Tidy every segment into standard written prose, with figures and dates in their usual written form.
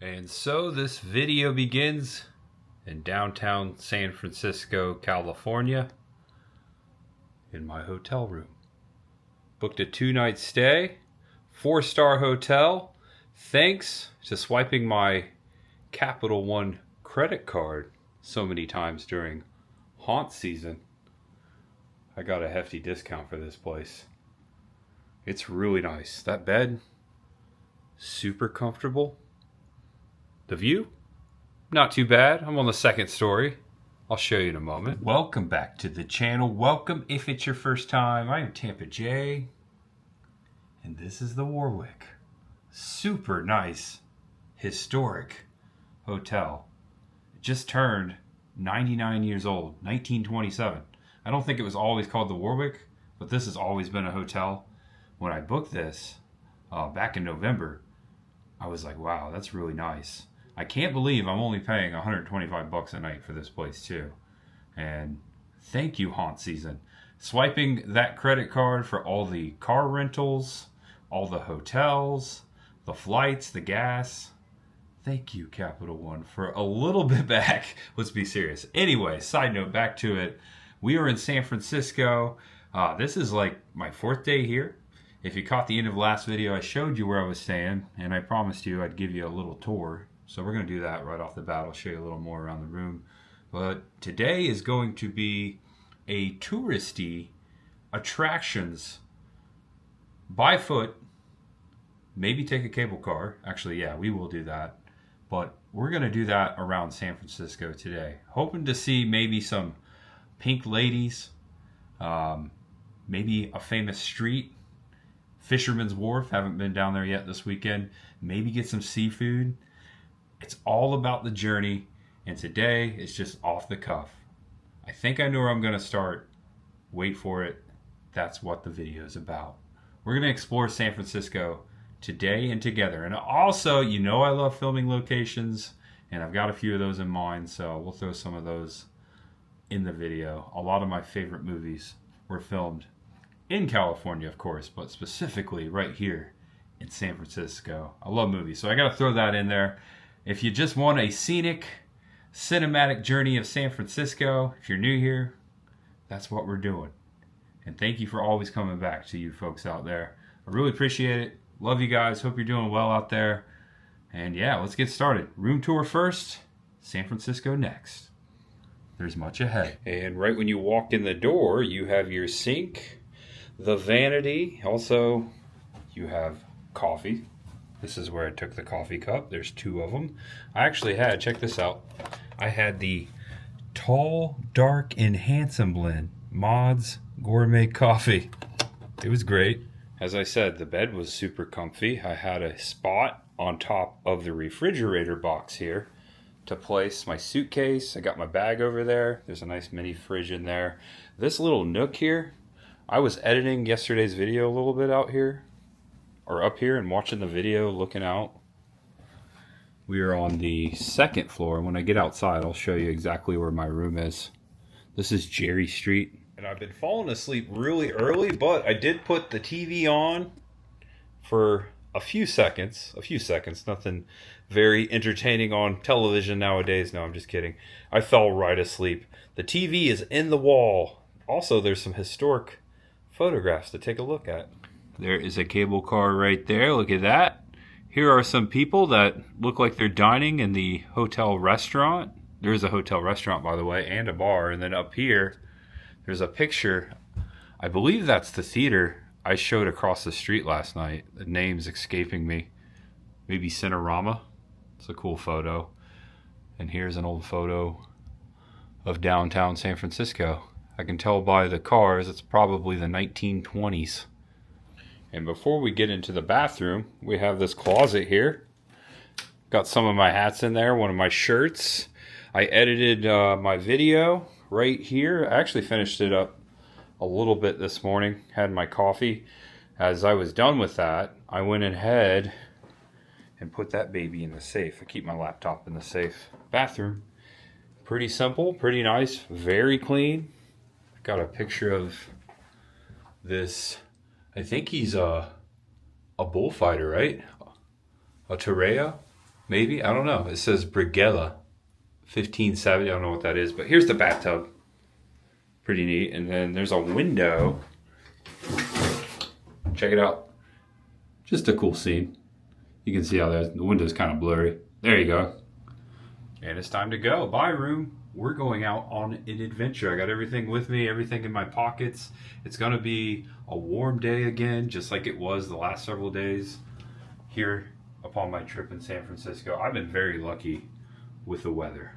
And so this video begins in downtown San Francisco, California, in my hotel room. Booked a 2-night stay, 4-star hotel, thanks to swiping my Capital One credit card so many times during haunt season. I got a hefty discount for this place. It's really nice. That bed, super comfortable. The view, not too bad. I'm on the 2nd story. I'll show you in a moment. Welcome back to the channel. Welcome if it's your first time. I am Tampa J. And this is the Warwick. Super nice, historic hotel. It just turned 99 years old, 1927. I don't think it was always called the Warwick, but this has always been a hotel. When I booked this back in November, I was like, wow, that's really nice. I can't believe I'm only paying $125 a night for this place too. And thank you, haunt season. Swiping that credit card for all the car rentals, all the hotels, the flights, the gas. Thank you, Capital One, for a little bit back. Let's be serious. Anyway, side note, back to it. We are in San Francisco. This is like my 4th day here. If you caught the end of last video, I showed you where I was staying, and I promised you I'd give you a little tour. So we're going to do that right off the bat. I'll show you a little more around the room. But today is going to be a touristy attractions by foot. Maybe take a cable car. Actually, yeah, we will do that. But we're going to do that around San Francisco today. Hoping to see maybe some pink ladies, maybe a famous street. Fisherman's Wharf, haven't been down there yet this weekend. Maybe get some seafood. It's all about the journey, and today it's just off the cuff. I think I know where I'm going to start. Wait for it. That's what the video is about. We're going to explore San Francisco today and together. And also, you know I love filming locations, and I've got a few of those in mind, so we'll throw some of those in the video. A lot of my favorite movies were filmed in California, of course, but specifically right here in San Francisco. I love movies, so I got to throw that in there. If you just want a scenic, cinematic journey of San Francisco, if you're new here, that's what we're doing. And thank you for always coming back, to you folks out there. I really appreciate it. Love you guys. Hope you're doing well out there. And yeah, let's get started. Room tour first, San Francisco next. There's much ahead. And right when you walk in the door, you have your sink, the vanity. Also, you have coffee. This is where I took the coffee cup. There's 2 of them. I actually had, check this out. I had the Tall, Dark, and Handsome blend. Mods Gourmet Coffee. It was great. As I said, the bed was super comfy. I had a spot on top of the refrigerator box here to place my suitcase. I got my bag over there. There's a nice mini fridge in there. This little nook here, I was editing yesterday's video a little bit out here, or up here, and watching the video, looking out. We are on the 2nd floor. When I get outside, I'll show you exactly where my room is. This is Jerry Street. And I've been falling asleep really early, but I did put the TV on for a few seconds, nothing very entertaining on television nowadays. No, I'm just kidding. I fell right asleep. The TV is in the wall. Also, there's some historic photographs to take a look at. There is a cable car right there. Look at that. Here are some people that look like they're dining in the hotel restaurant. There's a hotel restaurant, by the way, and a bar. And then up here, there's a picture. I believe that's the theater I showed across the street last night. The name's escaping me. Maybe Cinerama. It's a cool photo. And here's an old photo of downtown San Francisco. I can tell by the cars it's probably the 1920s. And before we get into the bathroom, we have this closet here. Got some of my hats in there, one of my shirts. I edited my video right here. I actually finished it up a little bit this morning. Had my coffee. As I was done with that, I went ahead and put that baby in the safe. I keep my laptop in the safe. Bathroom. Pretty simple, pretty nice, very clean. Got a picture of this. I think he's a bullfighter, right? A Toreo, maybe. I don't know. It says Brigella 1570. I don't know what that is, but here's the bathtub. Pretty neat. And then there's a window. Check it out. Just a cool scene. You can see how the window's kind of blurry. There you go. And it's time to go. Bye, room. We're going out on an adventure. I got everything with me, everything in my pockets. It's going to be a warm day again, just like it was the last several days here upon my trip in San Francisco. I've been very lucky with the weather.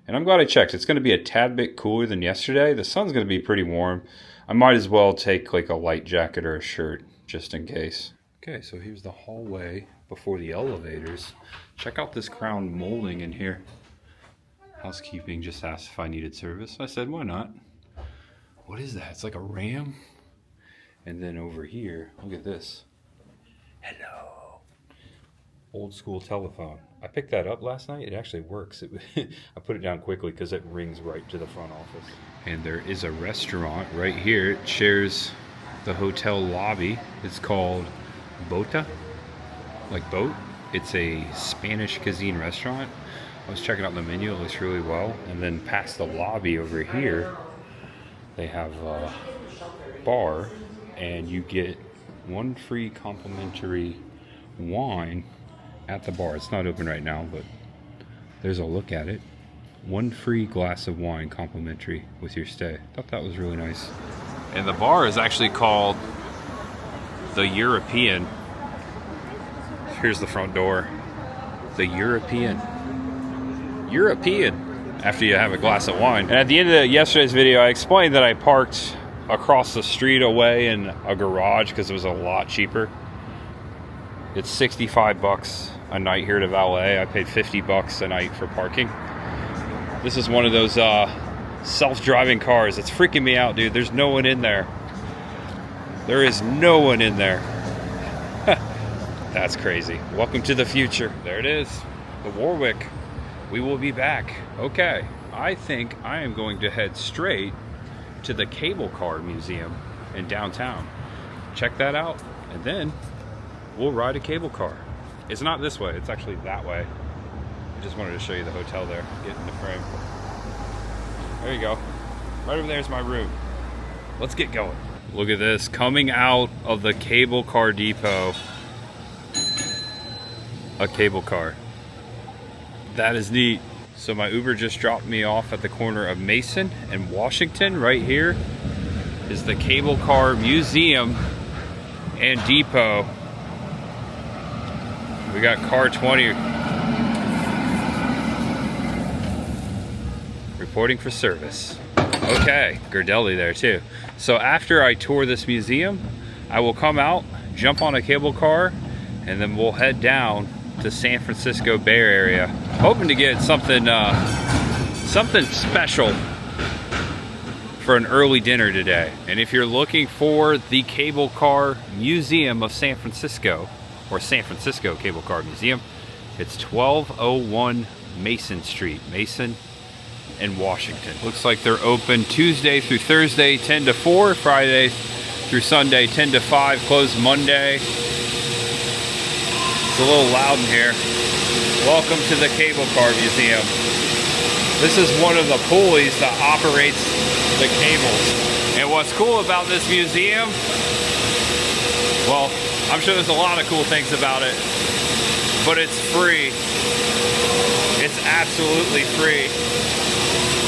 And I'm glad I checked. It's going to be a tad bit cooler than yesterday. The sun's going to be pretty warm. I might as well take like a light jacket or a shirt just in case. Okay, so here's the hallway before the elevators. Check out this crown molding in here. Housekeeping just asked if I needed service. I said, why not? What is that? It's like a ram. And then over here, look at this. Hello. Old school telephone. I picked that up last night. It actually works. I put it down quickly because it rings right to the front office. And there is a restaurant right here. It shares the hotel lobby. It's called Bota, like boat. It's a Spanish cuisine restaurant. I was checking out the menu. It looks really well. And then past the lobby over here, they have a bar, and you get one free complimentary wine at the bar. It's not open right now, but there's a look at it. One free glass of wine complimentary with your stay. Thought that was really nice. And the bar is actually called the European. Here's the front door. The European. After you have a glass of wine. And at the end of yesterday's video, I explained that I parked across the street away in a garage because it was a lot cheaper. It's $65 a night here to valet. I paid $50 a night for parking. This is one of those self-driving cars. It's freaking me out, dude. There's no one in there. There is no one in there. That's crazy. Welcome to the future. There it is. The Warwick. We will be back. Okay. I think I am going to head straight to the Cable Car Museum in downtown. Check that out. And then we'll ride a cable car. It's not this way. It's actually that way. I just wanted to show you the hotel there. Get in the frame. There you go. Right over there is my room. Let's get going. Look at this. Coming out of the cable car depot. A cable car. That is neat. So my Uber just dropped me off at the corner of Mason and Washington. Right here is the Cable Car Museum and Depot. We got car 20 reporting for service. Okay, Ghirardelli there too. So after I tour this museum, I will come out, jump on a cable car, and then we'll head down to San Francisco Bay Area. Hoping to get something special for an early dinner today. And if you're looking for the Cable Car Museum of San Francisco, or San Francisco Cable Car Museum, it's 1201 Mason Street, Mason and Washington. Looks like they're open Tuesday through Thursday, 10 to 4, Friday through Sunday, 10 to 5, closed Monday. It's a little loud in here. Welcome to the Cable Car Museum. This is one of the pulleys that operates the cables. And what's cool about this museum, well, I'm sure there's a lot of cool things about it, but it's free. It's absolutely free.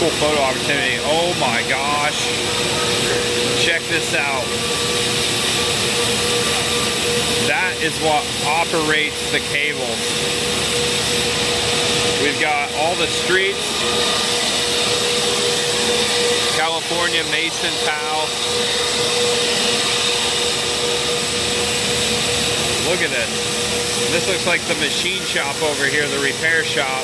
Cool photo opportunity. Oh my gosh. Check this out. That is what operates the cables. We've got all the streets. California, Mason, Powell. Look at this. This looks like the machine shop over here, the repair shop.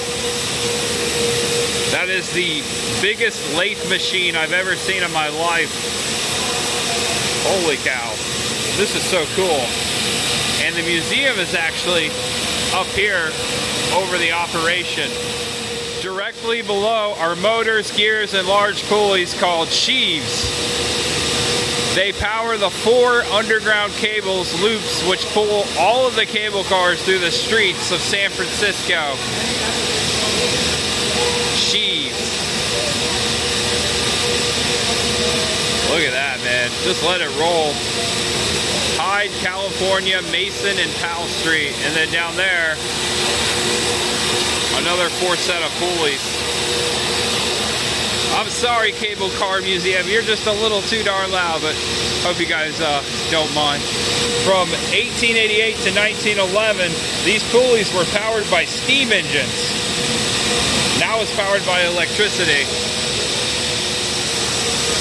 That is the biggest lathe machine I've ever seen in my life. Holy cow. This is so cool. And the museum is actually up here over the operation, directly Directly below are motors, gears, and large pulleys called sheaves. They power the 4 underground cables loops which pull all of the cable cars through the streets of San Francisco. Sheaves. Look at that, man. Just let it roll. Hyde, California, Mason, and Powell Street. And then down there, another 4 set of pulleys. I'm sorry, Cable Car Museum, you're just a little too darn loud, but hope you guys don't mind. From 1888 to 1911, these pulleys were powered by steam engines. Now it's powered by electricity.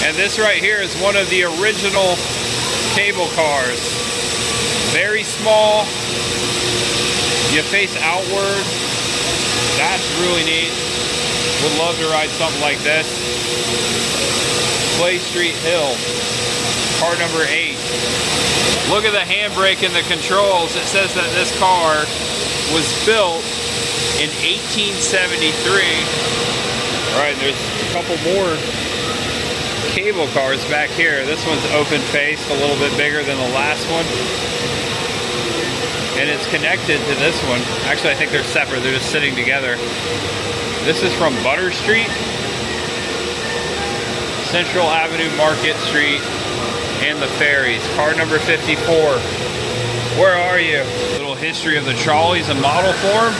And this right here is one of the original cable cars. Very small. You face outward. That's really neat. Would love to ride something like this. Clay Street Hill, car number 8. Look at the handbrake and the controls. It says that this car was built in 1873. All right, there's a couple more cable cars back here. This one's open-faced, a little bit bigger than the last one. And it's connected to this one. Actually, I think they're separate. They're just sitting together. This is from Butter Street, Central Avenue, Market Street, and the ferries. Car number 54. Where are you? A little history of the trolleys in model form.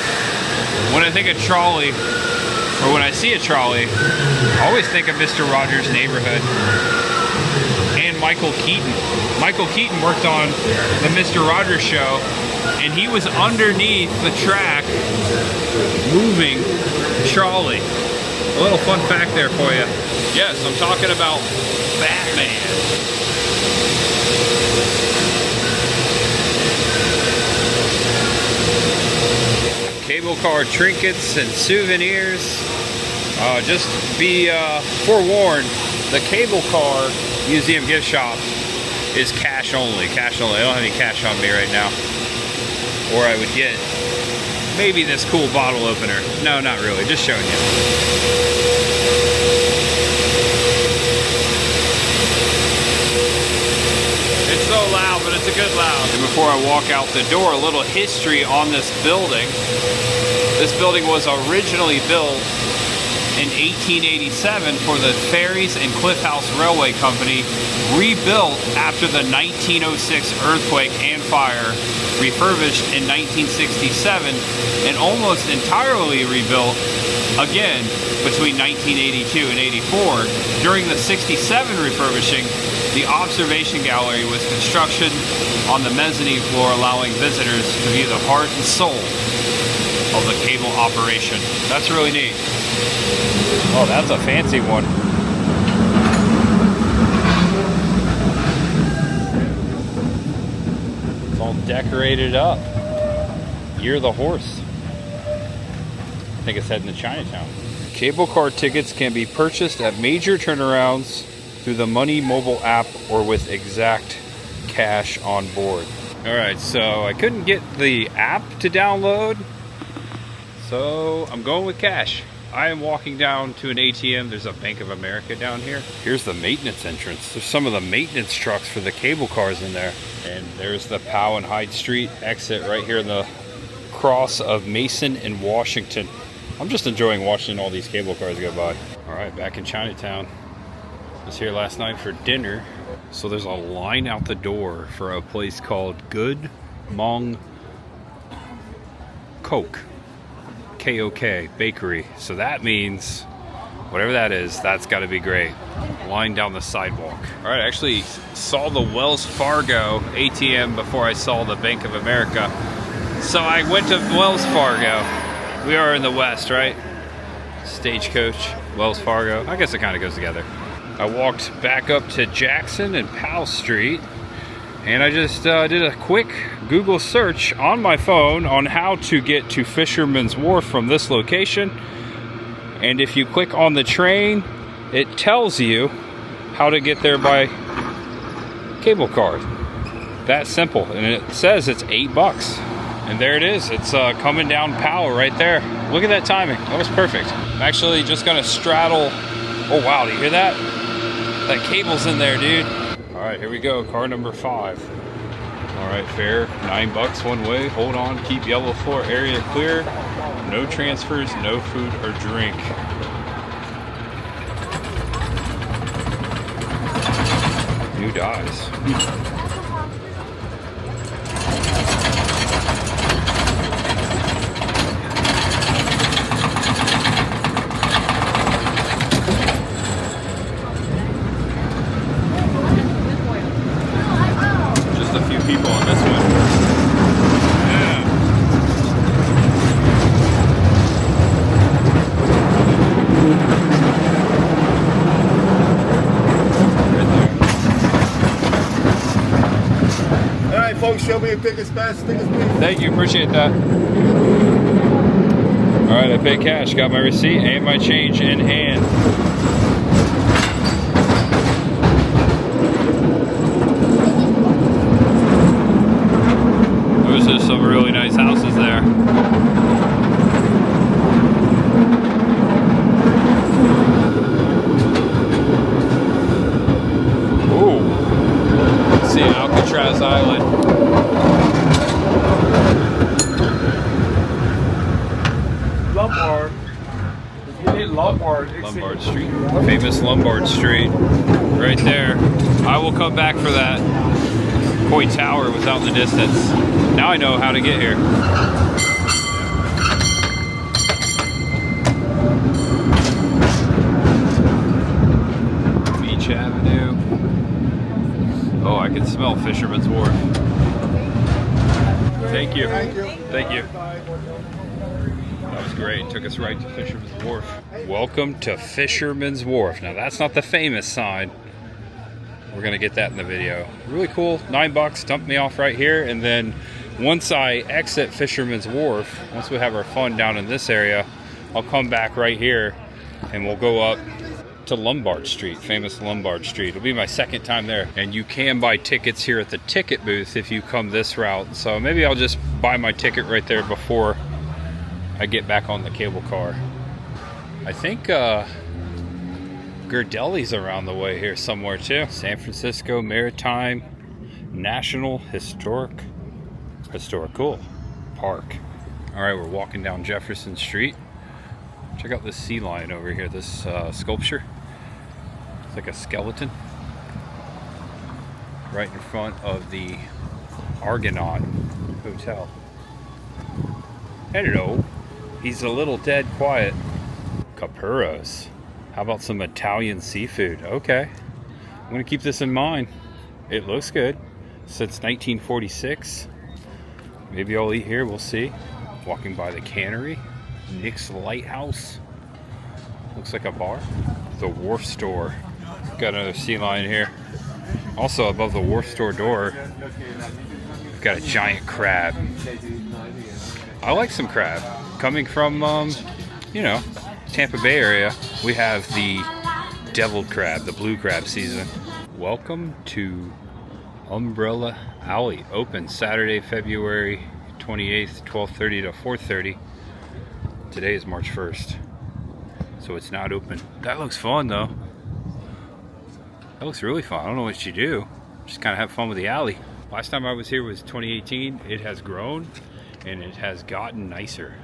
When I think of trolley, or when I see a trolley, I always think of Mr. Rogers' Neighborhood and Michael Keaton. Michael Keaton worked on the Mr. Rogers show, and he was underneath the track moving trolley. A little fun fact there for you. Yes, I'm talking about Batman. Cable car trinkets and souvenirs. Just be forewarned, the Cable Car Museum gift shop is cash only. Cash only. I don't have any cash on me right now. Or I would get maybe this cool bottle opener. No, not really. Just showing you. It's so loud, but it's a good loud. And before I walk out the door, a little history on this building. This building was originally built in 1887 for the Ferries and Cliff House Railway Company, rebuilt after the 1906 earthquake and fire, refurbished in 1967, and almost entirely rebuilt again between 1982 and 84. During the 67 refurbishing, the observation gallery was construction on the mezzanine floor, allowing visitors to view the heart and soul of the cable operation. That's really neat. Oh, that's a fancy one. It's all decorated up. You're the horse. I think it's heading to Chinatown. Cable car tickets can be purchased at major turnarounds through the Money mobile app or with exact cash on board. All right, so I couldn't get the app to download, so I'm going with cash. I am walking down to an ATM. There's a Bank of America down here. Here's the maintenance entrance. There's some of the maintenance trucks for the cable cars in there. And there's the Powell and Hyde Street exit right here in the cross of Mason and Washington. I'm just enjoying watching all these cable cars go by. All right, back in Chinatown. I was here last night for dinner. So there's a line out the door for a place called Good Mong Kok. K-O-K Bakery. So that means whatever that is, that's got to be great. Line down the sidewalk. All right, I actually saw the Wells Fargo ATM before I saw the Bank of America. So I went to Wells Fargo. We are in the West, right? Stagecoach, Wells Fargo. I guess it kind of goes together. I walked back up to Jackson and Powell Street, and I just did a quick Google search on my phone on how to get to Fisherman's Wharf from this location. And if you click on the train, it tells you how to get there by cable car. That simple. And it says it's $8. And there it is. It's coming down Powell right there. Look at that timing. That was perfect. I'm actually just gonna straddle. Oh wow, do you hear that? That cable's in there, dude. All right, here we go. Car number 5. All right, fare $9 one way. Hold on, keep yellow floor area clear. No transfers, no food or drink. New dies. Just a few people on this one. Yeah. All right, folks, show me your tickets fast. Tickets, please. Thank you, appreciate that. All right, I paid cash, got my receipt and my change in hand. Those are some really nice houses there. Ooh, let's see Alcatraz Island. Lombard. You need Lombard. Lombard Street. Famous Lombard Street. Right there. I will come back for that. Coy Tower was out in the distance. Now I know how to get here. Beach Avenue. Oh, I can smell Fisherman's Wharf. Thank you. Thank you. That was great. Took us right to Fisherman's Wharf. Welcome to Fisherman's Wharf. Now that's not the famous sign. We're gonna get that in the video. Really cool. $9. Dumped me off right here, and then once I exit Fisherman's Wharf, once we have our fun down in this area, I'll come back right here and we'll go up to Lombard Street, famous Lombard Street. It'll be my second time there. And you can buy tickets here at the ticket booth if you come this route. So maybe I'll just buy my ticket right there before I get back on the cable car. I think Ghirardelli's around the way here somewhere too. San Francisco Maritime National Historical Park. All right, we're walking down Jefferson Street. Check out this sea lion over here, this sculpture. It's like a skeleton. Right in front of the Argonaut Hotel. Hello. He's a little dead quiet. Capuros. How about some Italian seafood? Okay. I'm gonna keep this in mind. It looks good. Since 1946. Maybe I'll eat here, we'll see. Walking by the cannery. Nick's Lighthouse. Looks like a bar. The Wharf store. Got another sea lion here. Also above the Wharf store door, we've got a giant crab. I like some crab. Coming from, you know, Tampa Bay area, we have the deviled crab, the blue crab season. Welcome to Umbrella Alley. Open Saturday, February 28th, 12:30 to 4:30. Today is March 1st, so it's not open. That looks fun though. That looks really fun. I don't know what you do. Just kind of have fun with the alley. Last time I was here was 2018. It has grown and it has gotten nicer.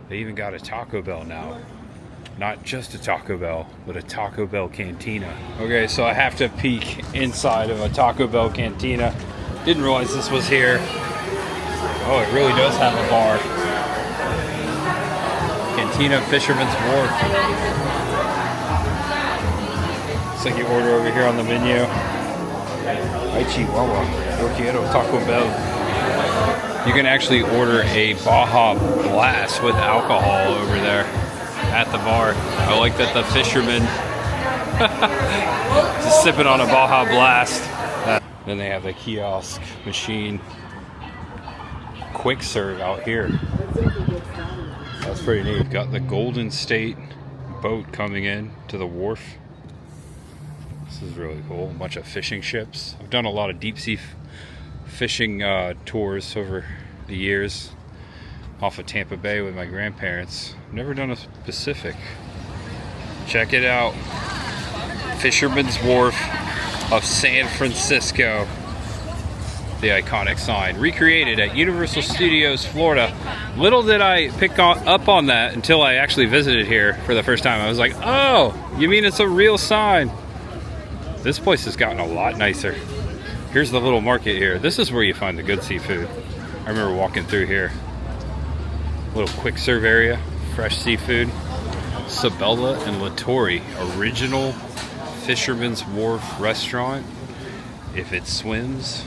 They even got a Taco Bell now. Not just a Taco Bell, but a Taco Bell cantina. Okay, so I have to peek inside of a Taco Bell cantina. Didn't realize this was here. Oh, it really does have a bar. Cantina Fisherman's Wharf. Looks like you order over here on the menu. Ay Chihuahua, yo quiero Taco Bell. You can actually order a Baja Blast with alcohol over there at the bar. I like that the fisherman just sipping on a Baja Blast. Then they have the kiosk machine quick serve out here. That's pretty neat. We've got the Golden State boat coming in to the wharf. This is really cool. A bunch of fishing ships. I've done a lot of deep sea fishing tours over the years off of Tampa Bay with my grandparents. Never done a Pacific. Check it out. Fisherman's Wharf of San Francisco. The iconic sign. Recreated at Universal Studios, Florida. Little did I pick up on that until I actually visited here for the first time. I was like, oh, you mean it's a real sign? This place has gotten a lot nicer. Here's the little market here. This is where you find the good seafood. I remember walking through here. Little quick serve area, fresh seafood. Sabella and Latore, original Fisherman's Wharf restaurant. If it swims,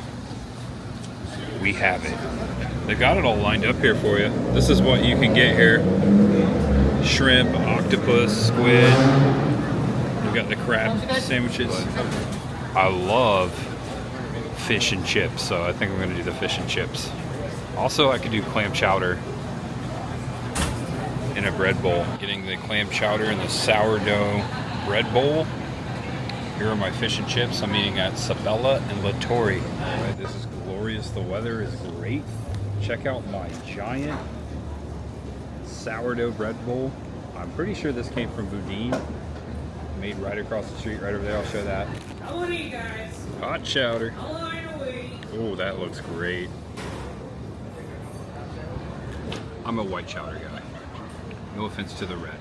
we have it. They got it all lined up here for you. This is what you can get here. Shrimp, octopus, squid. We've got the crab sandwiches. I love fish and chips, so I think I'm gonna do the fish and chips. Also, I could do clam chowder in a bread bowl. Getting the clam chowder in the sourdough bread bowl. Here are my fish and chips. I'm eating at Sabella and Latore. All right, this is glorious. The weather is great. Check out my giant sourdough bread bowl. I'm pretty sure this came from Boudin. Made right across the street, right over there. I'll show that. How are you guys? Hot chowder. A line away. Oh, that looks great. I'm a white chowder guy. No offense to the red.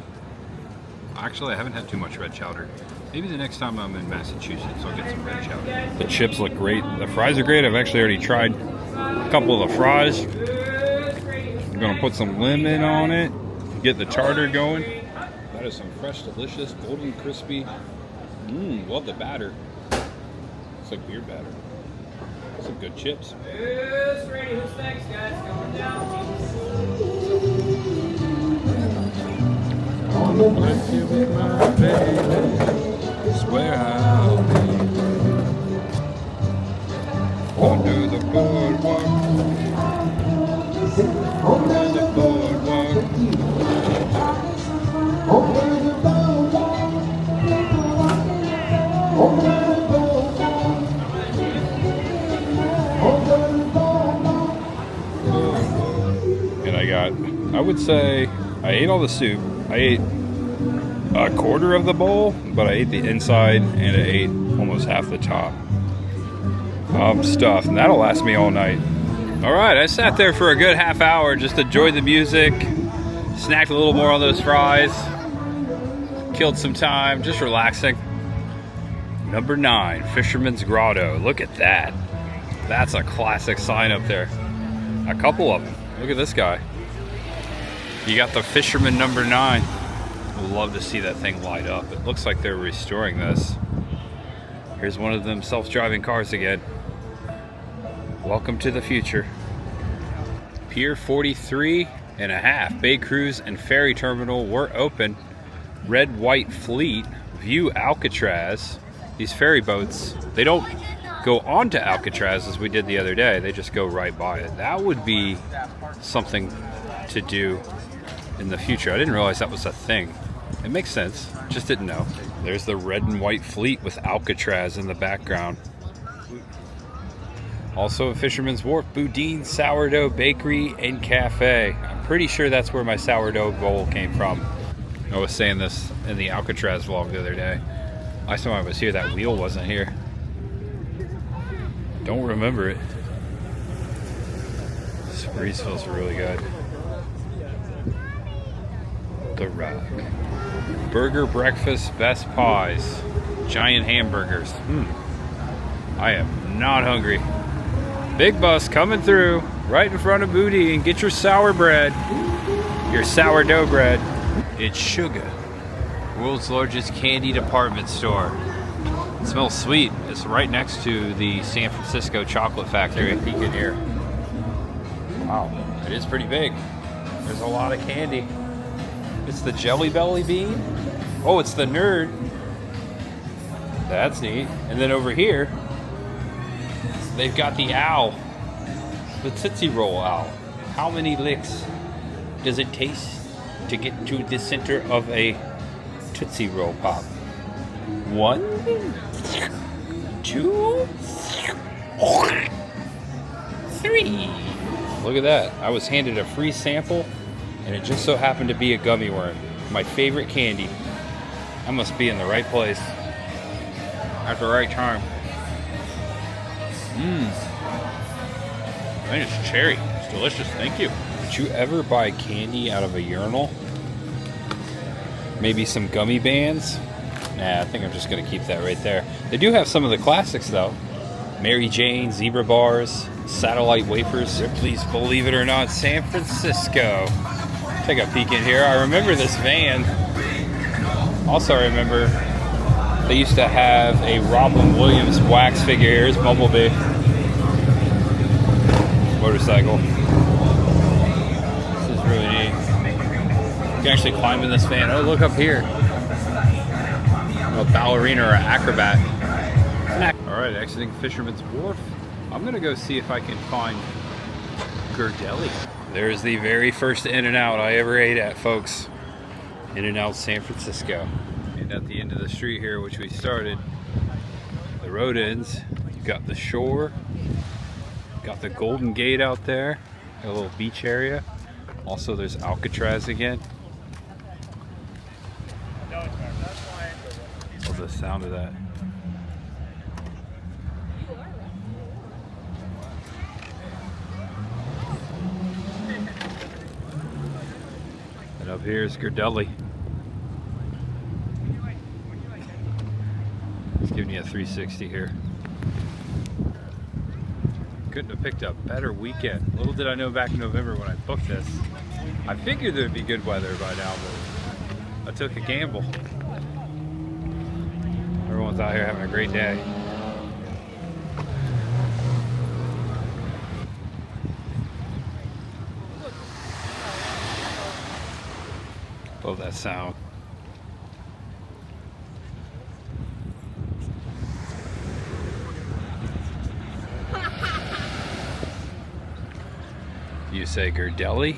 Actually, I haven't had too much red chowder. Maybe the next time I'm in Massachusetts, I'll get some red chowder. The chips look great. The fries are great. I've actually already tried a couple of the fries. I'm gonna put some lemon on it, get the tartar going. That is some fresh, delicious, golden, crispy. Love the batter. It's like beer batter. Some good chips. It's ready. Who's next, guys? Going down. Bless you with my baby. Swear I'll be under the boardwalk. Under the boardwalk. And I would say, I ate all the soup. I ate a quarter of the bowl, but I ate the inside and I ate almost half the top. I'm stuffed, and that'll last me all night. All right, I sat there for a good half hour, just enjoyed the music, snacked a little more on those fries, killed some time, just relaxing. Number 9, Fisherman's Grotto. Look at that. That's a classic sign up there. A couple of them. Look at this guy. You got the Fisherman number 9. Would love to see that thing light up. It looks like they're restoring this. Here's one of them self-driving cars again. Welcome to the future. Pier 43.5. Bay Cruise and Ferry Terminal were open. Red White Fleet. View Alcatraz. These ferry boats, they don't go onto Alcatraz as we did the other day. They just go right by it. That would be something to do in the future. I didn't realize that was a thing. It makes sense, just didn't know. There's the Red and White Fleet with Alcatraz in the background. Also at Fisherman's Wharf, Boudin Sourdough Bakery and Cafe. I'm pretty sure that's where my sourdough bowl came from. I was saying this in the Alcatraz vlog the other day. Last time I was here, that wheel wasn't here. Don't remember it. This breeze feels really good. The Rock. Burger breakfast, best pies. Giant hamburgers. I am not hungry. Big bus coming through right in front of Booty, and get your sour bread. Your sourdough bread. It's Sugar. World's largest candy department store. It smells sweet. It's right next to the San Francisco chocolate factory. Peek in here. Wow, it is pretty big. There's a lot of candy. It's the Jelly Belly bean. Oh, it's the Nerd. That's neat. And then over here, they've got the owl. The Tootsie Roll owl. How many licks does it taste to get to the center of a Tootsie Roll Pop? 1, 2, 3. Look at that. I was handed a free sample, and it just so happened to be a gummy worm. My favorite candy. I must be in the right place at the right time. I think it's cherry. It's delicious. Thank you. Did you ever buy candy out of a urinal? Maybe some gummy bands? Nah, I think I'm just going to keep that right there. They do have some of the classics, though. Mary Jane, Zebra Bars, Satellite Wafers. Please believe it or not, San Francisco. Take a peek in here. I remember this van. Also, I remember they used to have a Robin Williams wax figure. Here's Bumblebee. Motorcycle. This is really neat. You can actually climb in this van. Oh, look up here. A ballerina or an acrobat. Alright, exiting Fisherman's Wharf. I'm gonna go see if I can find Ghirardelli. There's the very first In-N-Out I ever ate at, folks. In-N-Out San Francisco. And at the end of the street here, which we started, the road ends. You've got the shore. Got the Golden Gate out there. Got a little beach area. Also, there's Alcatraz again. Love the sound of that. And up here is Ghirardelli. It's giving you a 360 here. Couldn't have picked a better weekend. Little did I know back in November when I booked this. I figured there'd be good weather by now, but I took a gamble. Everyone's out here having a great day. Love that sound. You say Ghirardelli?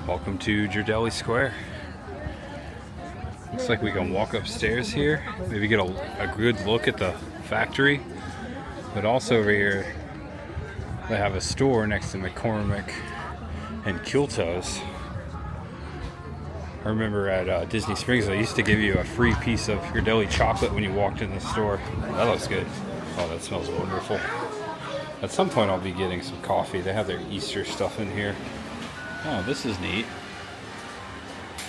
Welcome to Ghirardelli Square. Looks like we can walk upstairs here, maybe get a good look at the factory. But also over here, they have a store next to McCormick and Kilto's. I remember at Disney Springs, they used to give you a free piece of Ghirardelli chocolate when you walked in the store. That looks good. Oh, that smells wonderful. At some point, I'll be getting some coffee. They have their Easter stuff in here. Oh, this is neat.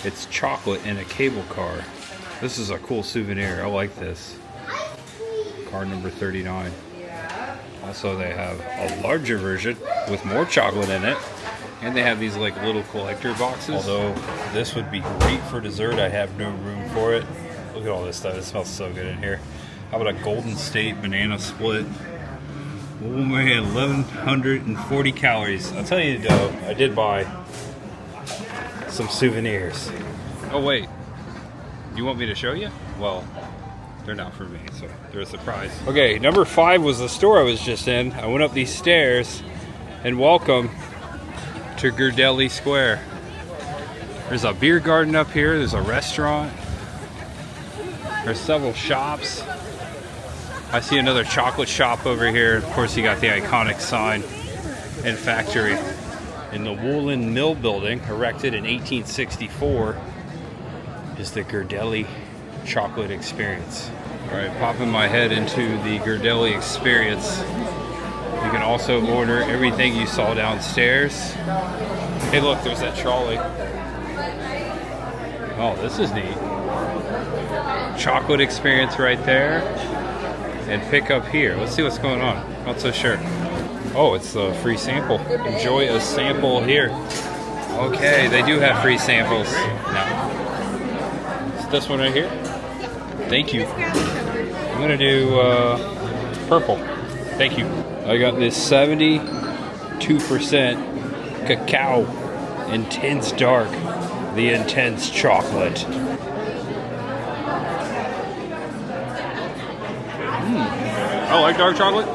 It's chocolate in a cable car. This is a cool souvenir. I like this. Car number 39. Also, they have a larger version with more chocolate in it. And they have these like little collector boxes. Although this would be great for dessert, I have no room for it. Look at all this stuff. It smells so good in here. How about a Golden State banana split? Oh man, 1,140 calories. I'll tell you though, I did buy some souvenirs. Oh wait, you want me to show you? Well, they're not for me, so they're a surprise. Okay, number 5 was the store I was just in. I went up these stairs, and welcome to Ghirardelli Square. There's a beer garden up here, there's a restaurant, there's several shops. I see another chocolate shop over here. Of course, you got the iconic sign and factory. In the Woolen Mill building, erected in 1864, is the Ghirardelli Chocolate Experience. All right, popping my head into the Ghirardelli Experience. You can also order everything you saw downstairs. Hey, look, there's that trolley. Oh, this is neat. Chocolate Experience right there. And pick up here. Let's see what's going on. Not so sure. Oh, it's the free sample. Enjoy a sample here. Okay, they do have free samples. No. It's this one right here. Thank you. I'm gonna do purple. Thank you. I got this 72% cacao intense dark, the intense chocolate. I like dark chocolate.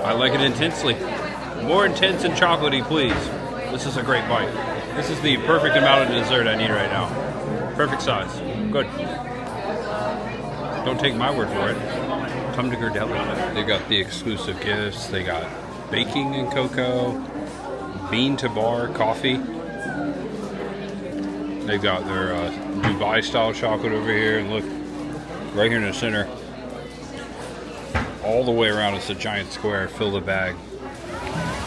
I like it intensely. More intense and chocolatey, please. This is a great bite. This is the perfect amount of dessert I need right now. Perfect size. Good. Don't take my word for it. Come to Ghirardelli. They got the exclusive gifts. They got baking and cocoa, bean to bar coffee. They've got their Dubai style chocolate over here, and look, right here in the center, all the way around it's a giant square. Fill the bag.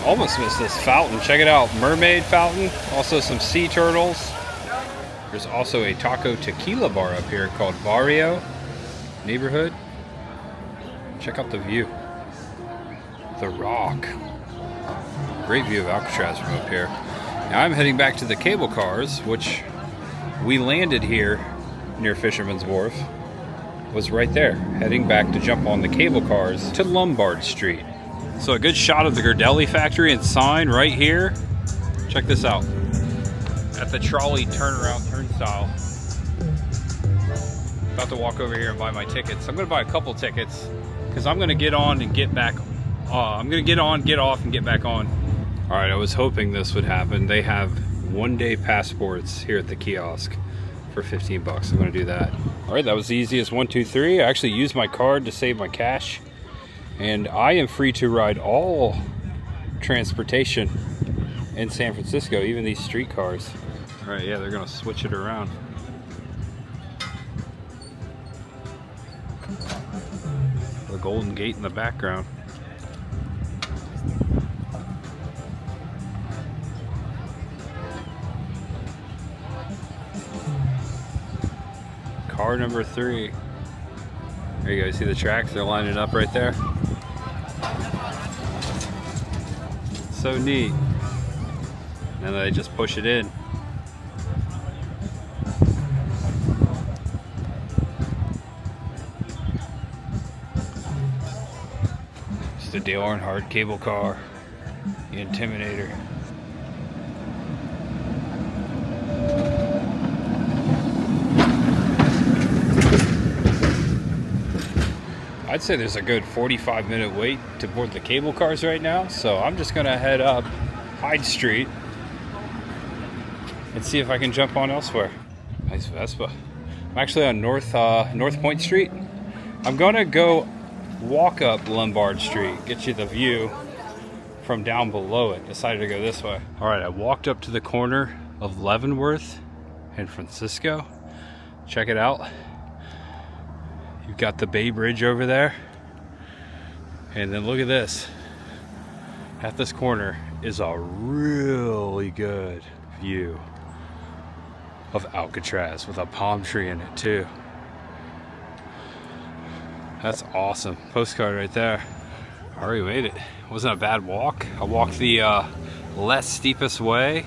Almost missed this fountain. Check it out, mermaid fountain. Also some sea turtles. There's also a taco tequila bar up here called Barrio Neighborhood. Check out the view. The Rock. Great view of Alcatraz from up here. Now I'm heading back to the cable cars, which we landed here near Fisherman's Wharf. Was right there, heading back to jump on the cable cars to Lombard Street. So a good shot of the Ghirardelli factory and sign right here. Check this out. At the trolley turnaround turnstile. About to walk over here and buy my tickets. I'm gonna buy a couple tickets because I'm gonna get on and get back. I'm gonna get on, get off, and get back on. All right, I was hoping this would happen. They have one-day passports here at the kiosk for 15 bucks. I'm gonna do that. All right, that was the easiest 1, 2, 3. I actually used my card to save my cash, and I am free to ride all transportation in San Francisco, even these streetcars. All right, yeah, they're gonna switch it around. The Golden Gate in the background. Car number 3. There you go, see the tracks? They're lining up right there. So neat. And then they just push it in. It's the Dale Earnhardt cable car, the Intimidator. I'd say there's a good 45-minute wait to board the cable cars right now, so I'm just gonna head up Hyde Street and see if I can jump on elsewhere. Nice Vespa. I'm actually on North Point Street. I'm gonna go walk up Lombard Street, get you the view from down below it. Decided to go this way. All right, I walked up to the corner of Leavenworth and Francisco. Check it out. You've got the Bay Bridge over there. And then look at this. At this corner is a really good view of Alcatraz with a palm tree in it too. That's awesome. Postcard right there. I already made it. Wasn't a bad walk. I walked the less steepest way.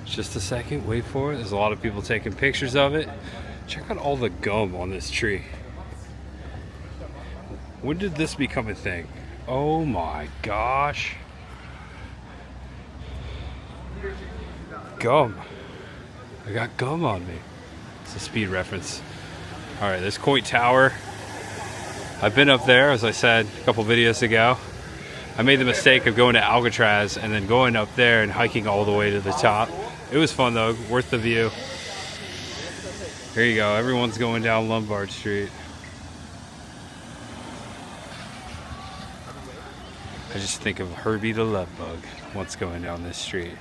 Just a second, wait for it. There's a lot of people taking pictures of it. Check out all the gum on this tree. When did this become a thing? Oh my gosh. Gum. I got gum on me. It's a speed reference. All right, this Coit Tower. I've been up there, as I said a couple videos ago. I made the mistake of going to Alcatraz and then going up there and hiking all the way to the top. It was fun though, worth the view. Here you go, everyone's going down Lombard Street. I just think of Herbie the Love Bug once going down this street.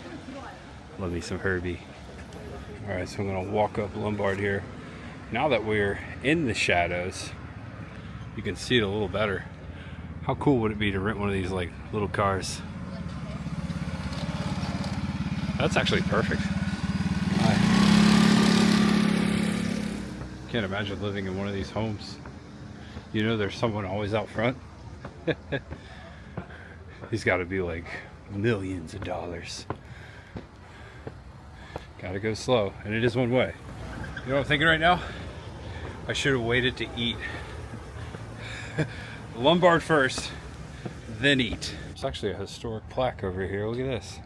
Love me some Herbie. All right, so I'm gonna walk up Lombard here. Now that we're in the shadows, you can see it a little better. How cool would it be to rent one of these like little cars? That's actually perfect. I can't imagine living in one of these homes. You know there's someone always out front. He's got to be like millions of dollars. Gotta go slow, and it is one way. You know what I'm thinking right now? I should have waited to eat. Lombard first, then eat. It's actually a historic plaque over here. Look at this.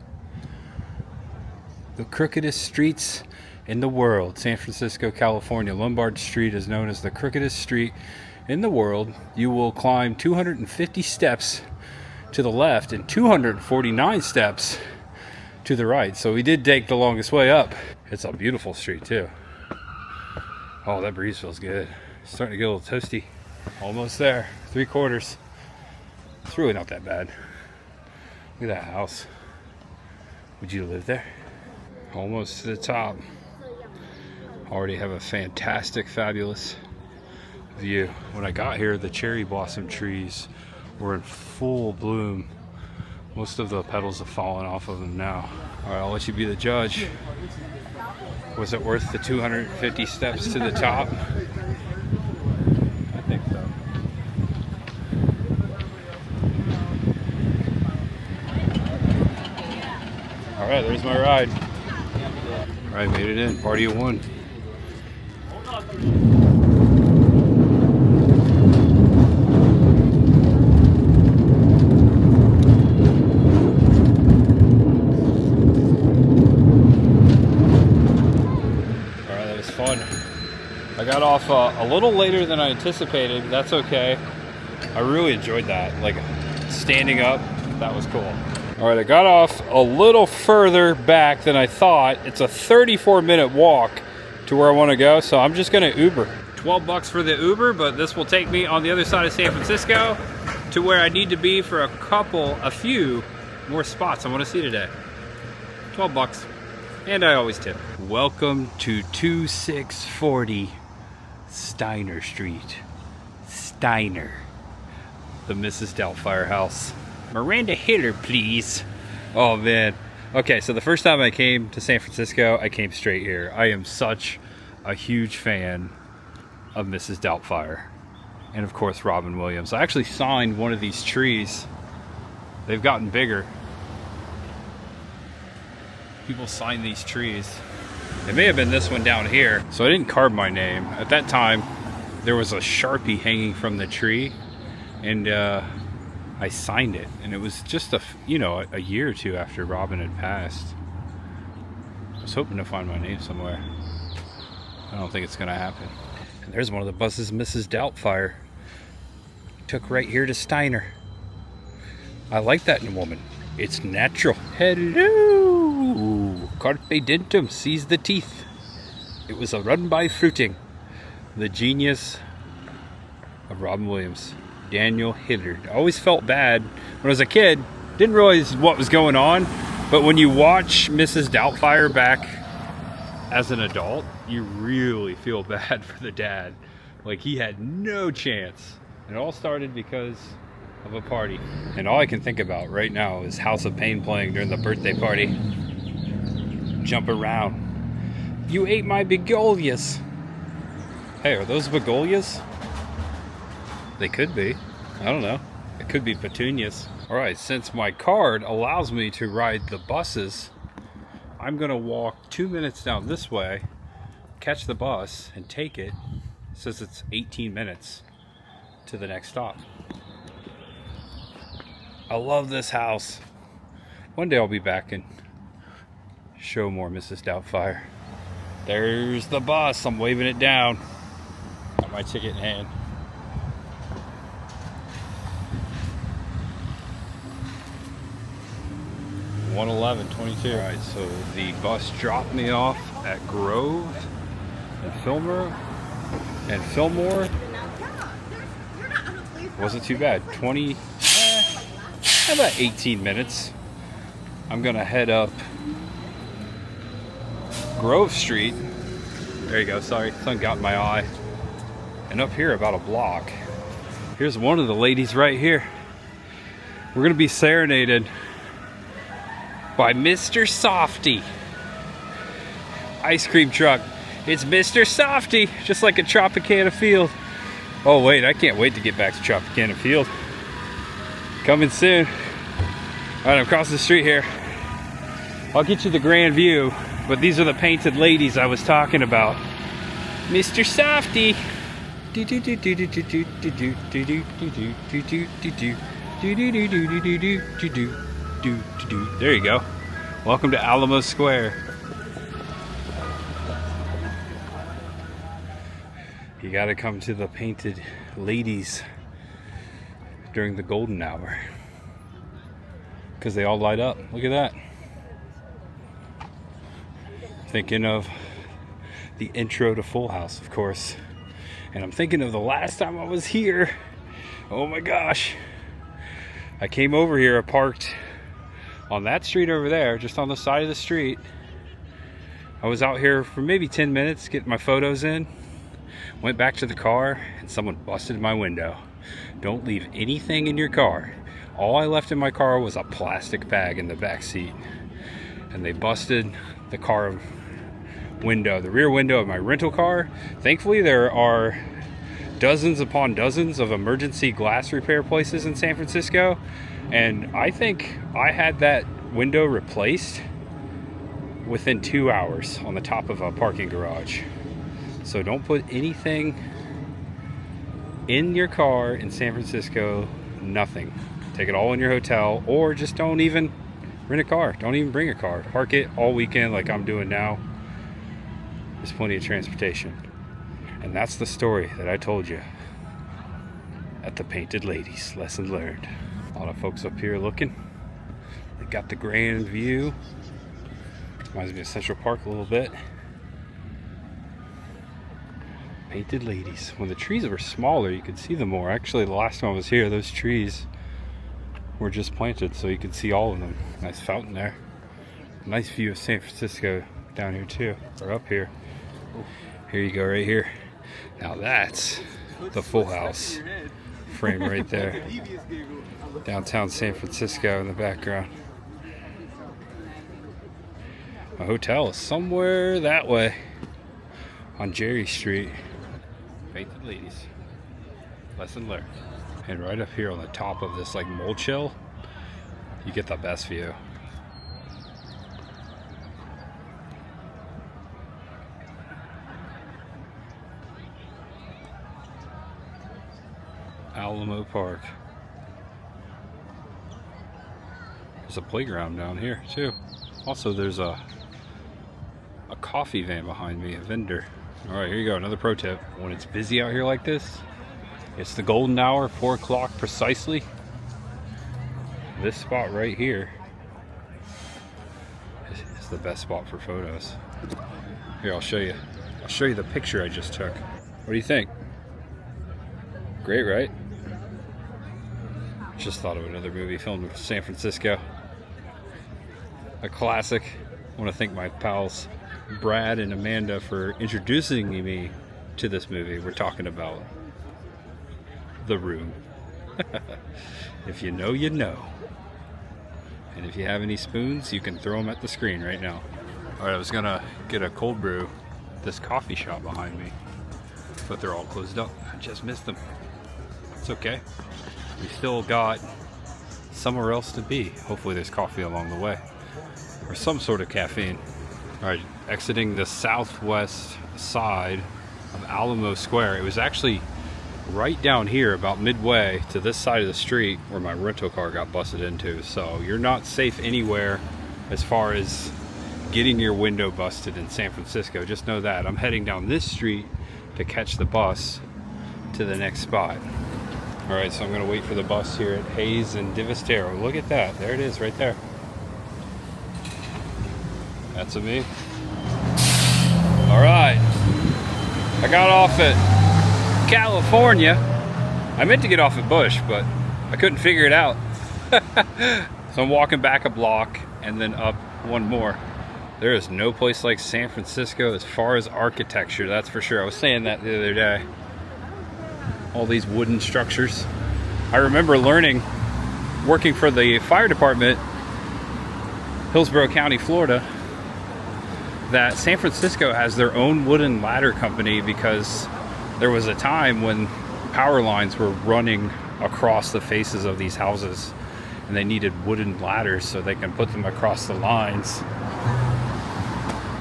The crookedest streets in the world, San Francisco, California. Lombard Street is known as the crookedest street in the world. You will climb 250 steps to the left and 249 steps to the right. So we did take the longest way up. It's a beautiful street too. Oh, that breeze feels good. Starting to get a little toasty. Almost there. 3/4. It's really not that bad. Look at that house. Would you live there? Almost to the top. Already have a fantastic, fabulous view. When I got here, the cherry blossom trees were in full bloom. Most of the petals have fallen off of them now. All right, I'll let you be the judge. Was it worth the 250 steps to the top? I think so. All right, there's my ride. All right, made it in. Party of one. Fun. I got off a little later than I anticipated. That's okay. I really enjoyed that. Like standing up, that was cool. All right, I got off a little further back than I thought. It's a 34-minute walk to where I want to go, so I'm just gonna Uber. 12 bucks for the Uber, but this will take me on the other side of San Francisco to where I need to be for a few more spots I want to see today. 12 bucks. And I always tip. Welcome to 2640 Steiner Street. Steiner. The Mrs. Doubtfire house. Miranda Hitter, please. Oh, man. Okay, so the first time I came to San Francisco, I came straight here. I am such a huge fan of Mrs. Doubtfire. And, of course, Robin Williams. I actually signed one of these trees. They've gotten bigger. People sign these trees. It may have been this one down here. So I didn't carve my name. At that time, there was a Sharpie hanging from the tree, and I signed it. And it was just a year or two after Robin had passed. I was hoping to find my name somewhere. I don't think it's gonna happen. And there's one of the buses Mrs. Doubtfire took right here to Steiner. I like that in a woman. It's natural. Hello! Carpe dentum, seize the teeth. It was a run by fruiting. The genius of Robin Williams. Daniel Hillard. I always felt bad when I was a kid. Didn't realize what was going on. But when you watch Mrs. Doubtfire back as an adult, you really feel bad for the dad. Like he had no chance. And it all started because of a party. And all I can think about right now is House of Pain playing during the birthday party. Jump around. You ate my begonias. Hey, are those begonias? They could be. I don't know. It could be petunias. Alright, since my card allows me to ride the buses, I'm gonna walk 2 minutes down this way, catch the bus, and take it. It says it's 18 minutes to the next stop. I love this house. One day I'll be back and show more Mrs. Doubtfire. There's the bus. I'm waving it down. Got my ticket in hand. $111.22. All right, so the bus dropped me off at Grove and Fillmore. Wasn't too bad. About 18 minutes. I'm gonna head up Grove Street. There you go, sorry, sun got in my eye. And up here about a block. Here's one of the ladies right here. We're gonna be serenaded by Mr. Softy. Ice cream truck. It's Mr. Softy, just like at Tropicana Field. Oh wait, I can't wait to get back to Tropicana Field. Coming soon. Alright, I'm crossing the street here. I'll get you the grand view, but these are the painted ladies I was talking about. Mr. Softy. There you go. Welcome to Alamo Square. You gotta come to the painted ladies during the golden hour, because they all light up. Look at that. Thinking of the intro to Full House, of course. And I'm thinking of the last time I was here. Oh my gosh. I came over here, I parked on that street over there, just on the side of the street. I was out here for maybe 10 minutes getting my photos in. Went back to the car and someone busted my window. Don't leave anything in your car. All I left in my car was a plastic bag in the back seat. And they busted the car window, the rear window of my rental car. Thankfully, there are dozens upon dozens of emergency glass repair places in San Francisco. And I think I had that window replaced within 2 hours on the top of a parking garage. So don't put anything in your car in San Francisco, nothing. Take it all in your hotel, or just don't even rent a car. Don't even bring a car. Park it all weekend like I'm doing now. There's plenty of transportation. And that's the story that I told you at the Painted Ladies. Lesson learned. A lot of folks up here looking. They got the grand view. Reminds me of Central Park a little bit. Painted Ladies. When the trees were smaller, you could see them more. Actually, the last time I was here, those trees were just planted so you could see all of them. Nice fountain there. Nice view of San Francisco down here too, or up here. Here you go, right here. Now that's the Full House frame right there. Downtown San Francisco in the background. My hotel is somewhere that way on Jerry Street. Painted Ladies. Lesson learned. And right up here on the top of this like mold hill, you get the best view. Alamo Park. There's a playground down here too. Also, there's a coffee van behind me, a vendor. All right, here you go. Another pro tip. When it's busy out here like this, it's the golden hour, 4 o'clock precisely. This spot right here is the best spot for photos. Here, I'll show you. I'll show you the picture I just took. What do you think? Great, right? Just thought of another movie filmed in San Francisco. A classic. I want to thank my pals Brad and Amanda for introducing me to this movie. We're talking about The Room. If you know, you know. And if you have any spoons, you can throw them at the screen right now. Alright, I was gonna get a cold brew at this coffee shop behind me, but they're all closed up. I just missed them. It's okay. We still got somewhere else to be. Hopefully there's coffee along the way, or some sort of caffeine. Alright, exiting the southwest side of Alamo Square. It was actually right down here, about midway to this side of the street, where my rental car got busted into. So you're not safe anywhere as far as getting your window busted in San Francisco. Just know that. I'm heading down this street to catch the bus to the next spot. Alright, so I'm going to wait for the bus here at Hayes and Divistero. Look at that. There it is right there. That's a me. Alright. I got off at California. I meant to get off at Bush, but I couldn't figure it out. So I'm walking back a block and then up one more. There is no place like San Francisco as far as architecture, that's for sure. I was saying that the other day. All these wooden structures. I remember learning, working for the fire department, Hillsborough County, Florida, that San Francisco has their own wooden ladder company because there was a time when power lines were running across the faces of these houses and they needed wooden ladders so they can put them across the lines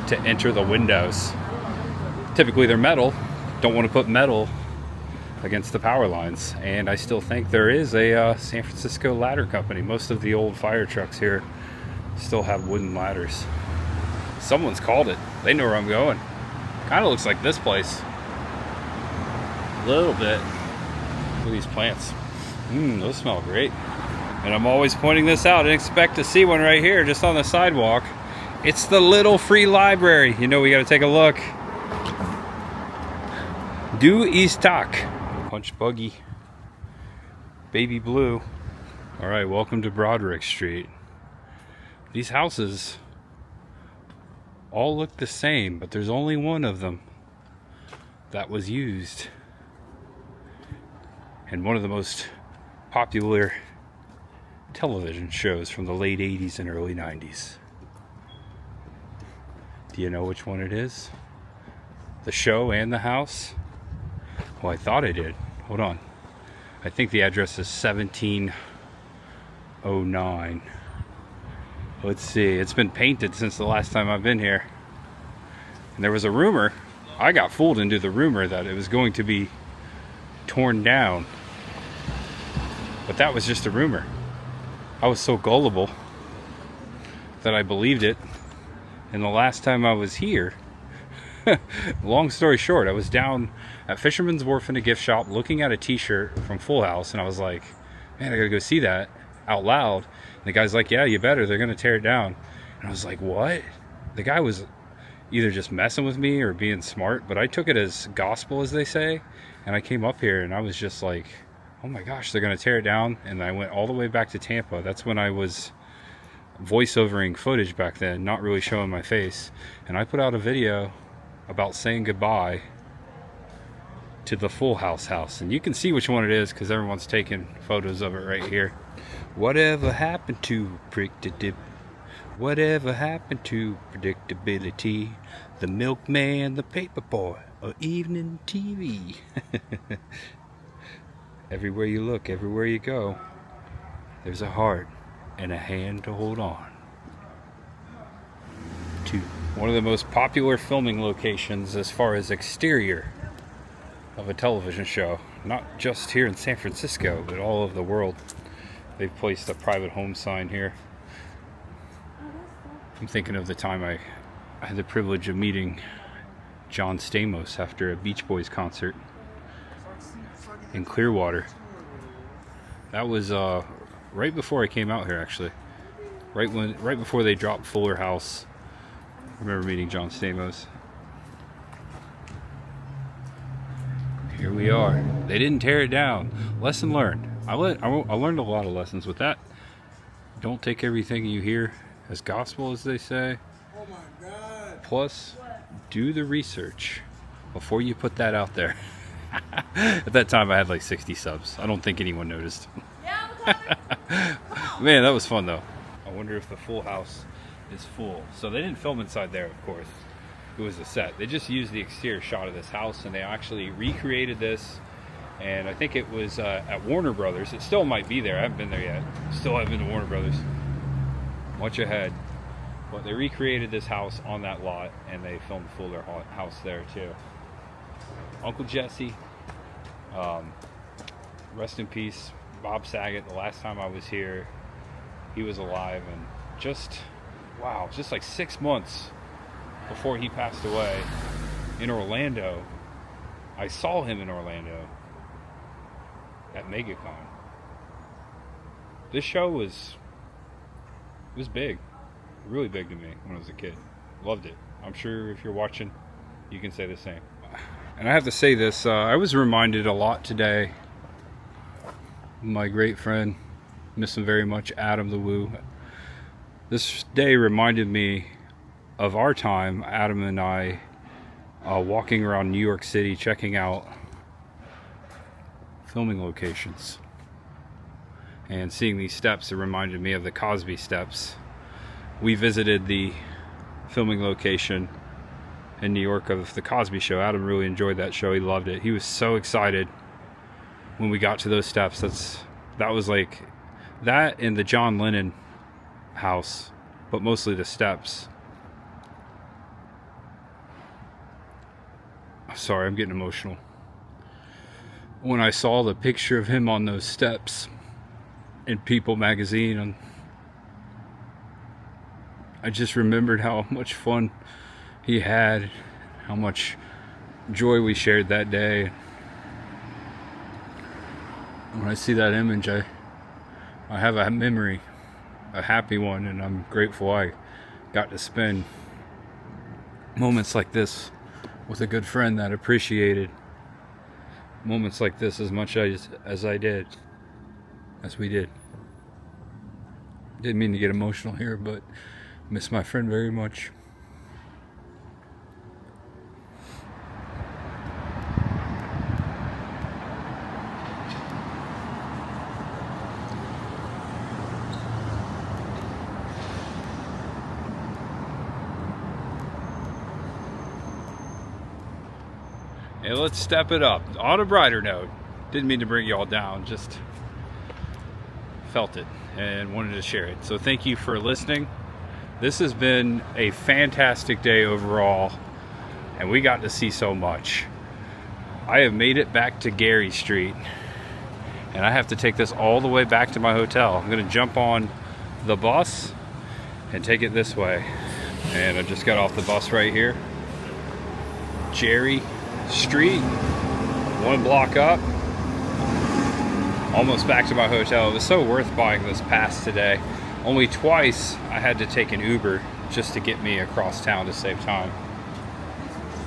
to enter the windows. Typically they're metal, don't want to put metal against the power lines, and I still think there is a San Francisco ladder company. Most of the old fire trucks here still have wooden ladders. Someone's called it. They know where I'm going. Kind of looks like this place. A little bit. Look at these plants. Those smell great. And I'm always pointing this out. I didn't expect to see one right here, just on the sidewalk. It's the little free library. You know, we got to take a look. Du Istak. Punch buggy. Baby blue. All right, welcome to Broderick Street. These houses all look the same, but there's only one of them that was used. And one of the most popular television shows from the late 80s and early 90s. Do you know which one it is? The show and the house? Well, I thought I did. Hold on. I think the address is 1709. Let's see. It's been painted since the last time I've been here. And there was a rumor. I got fooled into the rumor that it was going to be torn down. But that was just a rumor. I was so gullible that I believed it. And the last time I was here, long story short, I was down at Fisherman's Wharf in a gift shop looking at a t-shirt from Full House, and I was like, man, I gotta go see that out loud. And the guy's like, yeah, you better, they're gonna tear it down. And I was like, what? The guy was either just messing with me or being smart, but I took it as gospel, as they say. And I came up here and I was just like, oh my gosh, they're gonna tear it down. And I went all the way back to Tampa. That's when I was voiceovering footage back then, not really showing my face. And I put out a video about saying goodbye to the Full House. And you can see which one it is because everyone's taking photos of it right here. Whatever happened to Whatever happened to predictability? The milkman, the paper boy, or evening TV. Everywhere you look, everywhere you go, there's a heart and a hand to hold on to. One of the most popular filming locations as far as exterior of a television show, not just here in San Francisco, but all over the world. They've placed a private home sign here. I'm thinking of the time I had the privilege of meeting John Stamos after a Beach Boys concert in Clearwater. That was right before I came out here, actually. Right before they dropped Fuller House. I remember meeting John Stamos. Here we are. They didn't tear it down. Lesson learned. I learned a lot of lessons with that. Don't take everything you hear as gospel, as they say. Oh my God. Plus, do the research before you put that out there. At that time, I had like 60 subs. I don't think anyone noticed. Man, that was fun though. I wonder if the Full House is full. So they didn't film inside there, of course. It was a set. They just used the exterior shot of this house, and they actually recreated this. And I think it was at Warner Brothers. It still might be there. I haven't been there yet. Still haven't been to Warner Brothers. Much ahead. But they recreated this house on that lot, and they filmed Fuller House there too. Uncle Jesse, rest in peace, Bob Saget. The last time I was here, he was alive, and just like 6 months before he passed away in Orlando, I saw him in Orlando at MegaCon. This show was big, really big to me when I was a kid. Loved it. I'm sure if you're watching, you can say the same. And I have to say this, I was reminded a lot today, my great friend, miss him very much, Adam the Woo. This day reminded me of our time, Adam and I, walking around New York City, checking out filming locations. And seeing these steps, it reminded me of the Cosby steps. We visited the filming location in New York of the Cosby Show. Adam really enjoyed that show. He loved it. He was so excited when we got to those steps. That was like that in the John Lennon house, but mostly the steps. I'm sorry, I'm getting emotional. When I saw the picture of him on those steps in People magazine, and I just remembered how much fun he had, how much joy we shared that day. When I see that image, I have a memory, a happy one, and I'm grateful I got to spend moments like this with a good friend that appreciated moments like this as much as we did. Didn't mean to get emotional here, but miss my friend very much. Hey, let's step it up. On a brighter note, didn't mean to bring you all down, just felt it and wanted to share it. So thank you for listening. This has been a fantastic day overall, and we got to see so much. I have made it back to Ghirardelli Street, and I have to take this all the way back to my hotel. I'm gonna jump on the bus and take it this way. And I just got off the bus right here. Ghirardelli Street, 1 block up, almost back to my hotel. It was so worth buying this pass today. Only twice I had to take an Uber just to get me across town to save time.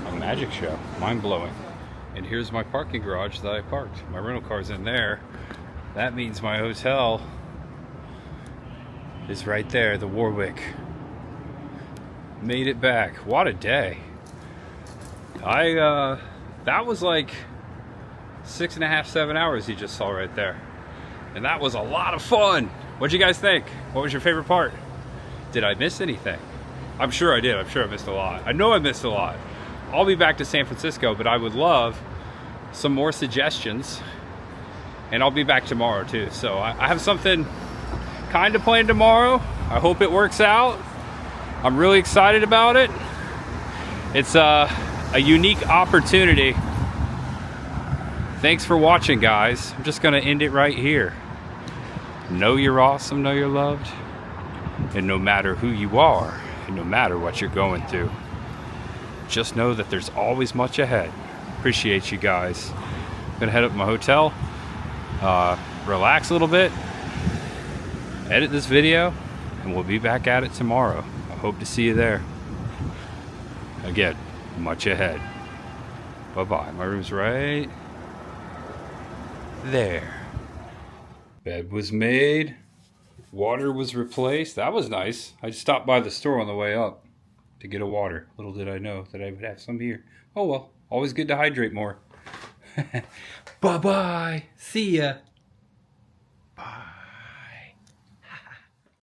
A magic show, mind-blowing. And here's my parking garage that I parked. My rental car's in there. That means my hotel is right there, the Warwick. Made it back. What a day. That was like 6.5, 7 hours you just saw right there. And that was a lot of fun. What'd you guys think? What was your favorite part? Did I miss anything? I'm sure I did. I'm sure I missed a lot. I know I missed a lot. I'll be back to San Francisco, but I would love some more suggestions. And I'll be back tomorrow too. So I have something kind of planned tomorrow. I hope it works out. I'm really excited about it. It's a unique opportunity. Thanks for watching, guys. I'm just gonna end it right here. Know you're awesome, know you're loved, and no matter who you are, and no matter what you're going through, just know that there's always much ahead. Appreciate you guys. Gonna head up to my hotel, relax a little bit, edit this video, and we'll be back at it tomorrow. I hope to see you there. Again, much ahead. Bye-bye. My room's right there. Bed was made. Water was replaced. That was nice. I just stopped by the store on the way up to get a water. Little did I know that I would have some here. Oh well. Always good to hydrate more. Bye-bye. See ya. Bye.